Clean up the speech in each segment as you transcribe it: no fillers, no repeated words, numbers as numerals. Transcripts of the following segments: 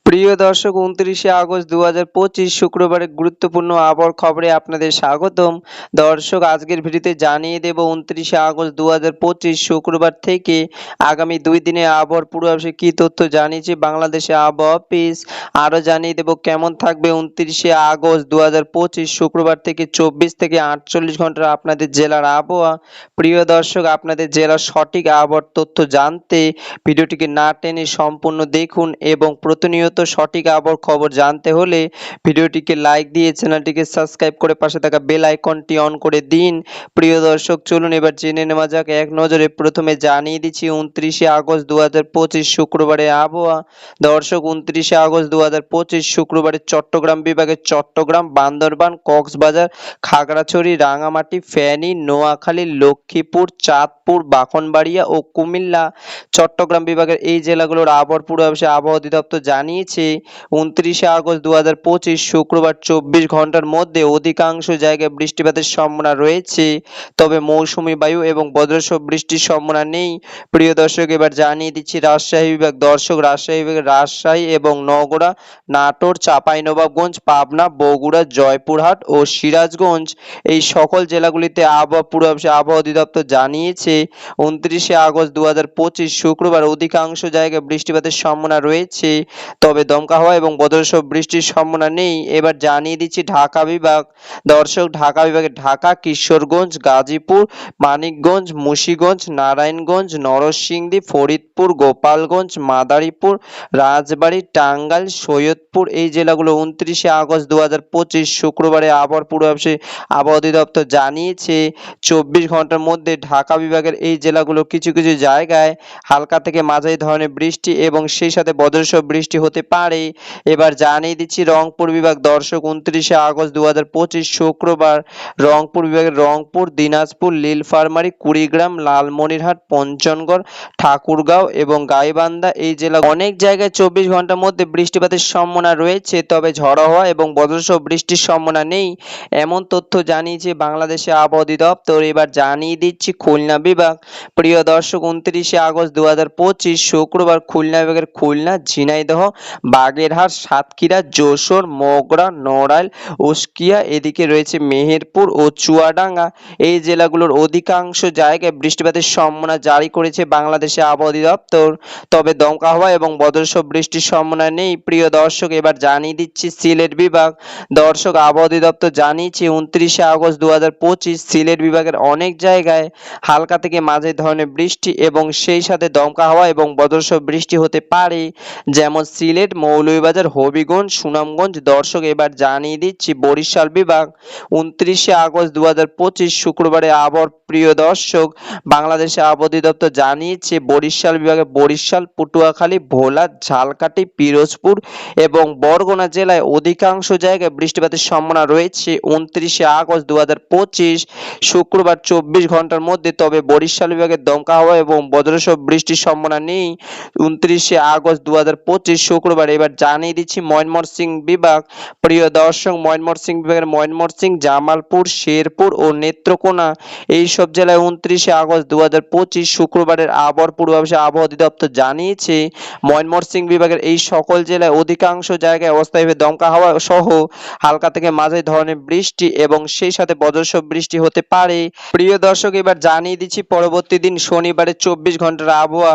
প্রিয় দর্শক, ২৯শে আগস্ট ২০২৫ শুক্রবারের গুরুত্বপূর্ণ আবহাওয়ার খবরে আপনাদের স্বাগতম। দর্শক, আজকের ভিডিওতে জানিয়ে দেব ২৯শে আগস্ট ২০২৫ শুক্রবার থেকে আগামী ২ দিনের আবহাওয়ার পূর্বাভাসে কী তথ্য জানিয়েছে বাংলাদেশে আবহাওয়া অফিস। আরও জানিয়ে দেব কেমন থাকবে ২৯শে আগস্ট ২০২৫ শুক্রবার থেকে ২৪ থেকে ৪৮ ঘন্টার আপনাদের জেলার আবহাওয়া। প্রিয় দর্শক, আপনাদের জেলার সঠিক আবহাওয়ার তথ্য জানতে ভিডিওটিকে না টেনে সম্পূর্ণ দেখুন এবং প্রতিনিয়ত সঠিক আবহাওয়ার খবর জানতে হলে ভিডিওটিকে লাইক দিয়ে চ্যানেলটিকে সাবস্ক্রাইব করে পাশে থাকা বেল আইকনটি অন করে দিন। প্রিয় দর্শক, চলুন এবার জেনে নেওয়া যাক এক নজরে। প্রথমে জানিয়ে দিচ্ছি ২৯শে আগস্ট ২০২৫ শুক্রবারের আবহাওয়া। দর্শক, ২৯শে আগস্ট ২০২৫ শুক্রবারে চট্টগ্রাম বিভাগের চট্টগ্রাম, বান্দরবান, কক্সবাজার, খাগড়াছড়ি, রাঙামাটি, ফেনী, নোয়াখালী, লক্ষ্মীপুর, চাঁদপুর, ব্রাহ্মণবাড়িয়া ও কুমিল্লা চট্টগ্রাম বিভাগের এই জেলাগুলোর আবহাওয়ার পূর্বাভাসে আবহাওয়া অধিদপ্তর জানিয়েছে ২৯শে আগস্ট ২০২৫ শুক্রবার ২৪ ঘন্টার মধ্যে অধিকাংশ জায়গায় বৃষ্টিপাতের সম্ভাবনা রয়েছে, তবে মৌসুমী বায়ু এবং বজ্রসহ বৃষ্টির সম্ভাবনা নেই। প্রিয় দর্শক, এবার জানিয়ে দিচ্ছি রাজশাহী বিভাগ। দর্শক, রাজশাহী বিভাগের রাজশাহী এবং নওগাঁ, নাটোর, চাঁপাইনবাবগঞ্জ, পাবনা, বগুড়া, জয়পুরহাট ও সিরাজগঞ্জ এই সকল জেলাগুলিতে আবহাওয়া পূর্বাভাসে আবহাওয়া অধিদপ্তর জানিয়েছে ২৯শে আগস্ট ২০২৫ শুক্রবার অধিকাংশ জায়গায় বৃষ্টিপাতের সম্ভাবনা রয়েছে, তবে দমকা হাওয়া এবং বজ্রসহ বৃষ্টির সম্ভাবনা নেই। এবার জানিয়ে দিচ্ছি ঢাকা বিভাগ। দর্শক, ঢাকা বিভাগে ঢাকা, কিশোরগঞ্জ, গাজীপুর, মানিকগঞ্জ, মুন্সিগঞ্জ, নারায়ণগঞ্জ, নরসিংদী, ফরিদপুর, গোপালগঞ্জ, মাদারীপুর, রাজবাড়ী, টাঙ্গাইল, সৈয়দপুর এই জেলাগুলো ২৯শে আগস্ট ২০২৫ শুক্রবারে আবহাওয়ার পূর্বাভাসে আবহাওয়া অধিদপ্তর জানিয়েছে ২৪ ঘন্টার মধ্যে ঢাকা বিভাগের এই জেলাগুলো কিছু কিছু জায়গায় হালকা থেকে মাঝারি ধরনের বৃষ্টি এবং সেই সাথে বজ্রসহ বৃষ্টি হতে পারে। এবার জানিয়ে দিচ্ছি রংপুর বিভাগ। দর্শক, ২৯শে আগস্ট ২০২৫ শুক্রবার রংপুর বিভাগের রংপুর, দিনাজপুর, নীলফামারী, কুড়িগ্রাম, লালমনিরহাট, পঞ্চগড়, ঠাকুরগাঁও এবং গাইবান্ধা এই জেলা অনেক জায়গায় ২৪ ঘন্টার মধ্যে বৃষ্টিপাতের সম্ভাবনা রয়েছে, তবে ঝড়ো হওয়া এবং বজ্রসহ বৃষ্টির সম্ভাবনা নেই, এমন তথ্য জানিয়েছে বাংলাদেশে আবহাওয়া অধিদপ্তর। এবার জানিয়ে দিচ্ছি খুলনা বিভাগ। প্রিয় দর্শক, ২৯শে আগস্ট ২০২৫ শুক্রবার খুলনা বিভাগের খুলনা, ঝিনাইদহ, বাগেরহাট, সাতক্ষীরা, যশোর, মগরা, নড়াইল, উস্কিয়া এদিকে রয়েছে মেহেরপুর ও চুয়াডাঙ্গা এই জেলাগুলোর অধিকাংশ জায়গায় বৃষ্টিপাতের সম্ভাবনা জারি করেছে বাংলাদেশে আবহাওয়া অধিদপ্তর, তবে দমকা হাওয়া এবং বজ্রসহ বৃষ্টির সম্ভাবনা নেই। প্রিয় দর্শক, এবার জানিয়ে দিচ্ছি সিলেট বিভাগ। দর্শক, আবহাওয়া অধিদপ্তর জানিয়েছে ২৯শে আগস্ট ২০২৫ সিলেট বিভাগের অনেক জায়গায় হালকা থেকে মাঝারি ধরনের বৃষ্টি এবং সেই সাথে দমকা হাওয়া এবং বজ্রসহ বৃষ্টি হতে পারে, যেমন সিলেট, মৌলভীবাজার, হবিগঞ্জ, সুনামগঞ্জ। দর্শক, এবার জানিয়ে দিচ্ছি বরিশাল বিভাগ। ২৯শে আগস্ট ২০২৫ শুক্রবারে আবহাওয়ার প্রিয় দর্শক বাংলাদেশে আবহাওয়া অধিদপ্তর জানিয়েছে বরিশাল বিভাগে বরিশাল, পটুয়াখালী, ভোলা, ঝালকাঠি, পিরোজপুর এবং বরগুনা জেলায় অধিকাংশ জায়গায় বৃষ্টিপাতের সম্ভাবনা রয়েছে ২৯শে আগস্ট ২০২৫ শুক্রবার ২৪ ঘন্টার মধ্যে, তবে বরিশাল বিভাগের দমকা হাওয়া এবং বজ্রসহ বৃষ্টির সম্ভাবনা নেই ২৯শে আগস্ট ২০২৫ শুক্রবার। এবার জানিয়ে দিচ্ছি ময়মনসিংহ বিভাগ। প্রিয় দর্শক, ময়মনসিংহ বিভাগের ময়মনসিংহ, জামালপুর, শেরপুর ও নেত্রকোনা এই সব জেলায় ২৯শে আগস্ট ২০২৫ শুক্রবারের আবহাওয়ার পূর্বাভাসে আবহাওয়া অধিদপ্তর জানিয়েছে ময়মনসিংহ বিভাগের এই সকল জেলায় অধিকাংশ জায়গায় অস্থায়ীভাবে দমকা হাওয়া সহ হালকা থেকে মাঝারি ধরনের বৃষ্টি এবং সেই সাথে বজ্রসহ বৃষ্টি হতে পারে। প্রিয় দর্শক, এবার জানিয়ে দিচ্ছি পরবর্তী দিন শনিবারের ২৪ ঘন্টার আবহাওয়া।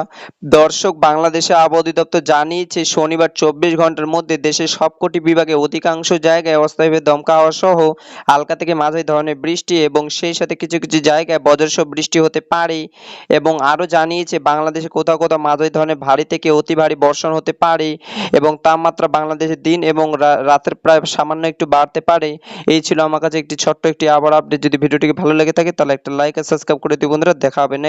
দর্শক, বাংলাদেশে আবহাওয়া অধিদপ্তর জানিয়েছে শনিবার ২৪ ঘন্টার মধ্যে দেশের সবকটি বিভাগে অধিকাংশ জায়গায় অস্থায়ীভাবে দমকা হাওয়া সহ হালকা থেকে মাঝারি ধরনের বৃষ্টি এবং সেই সাথে কিছু কিছু জায়গায় বজ্রসহ বৃষ্টি হতে পারে এবং আরও জানিয়েছে বাংলাদেশে কোথাও কোথাও মাঝারি ধরনের ভারী থেকে অতি ভারী বর্ষণ হতে পারে এবং তাপমাত্রা বাংলাদেশের দিন এবং রাতের প্রায় সামান্য একটু বাড়তে পারে। এই ছিল আমার কাছে একটি ছোট্ট একটি আবহাওয়ার আপডেট। যদি ভিডিওটিকে ভালো লেগে থাকে তাহলে একটা লাইক আর সাবস্ক্রাইব করে দিও বন্ধুরা। দেখা হবে নেক্সট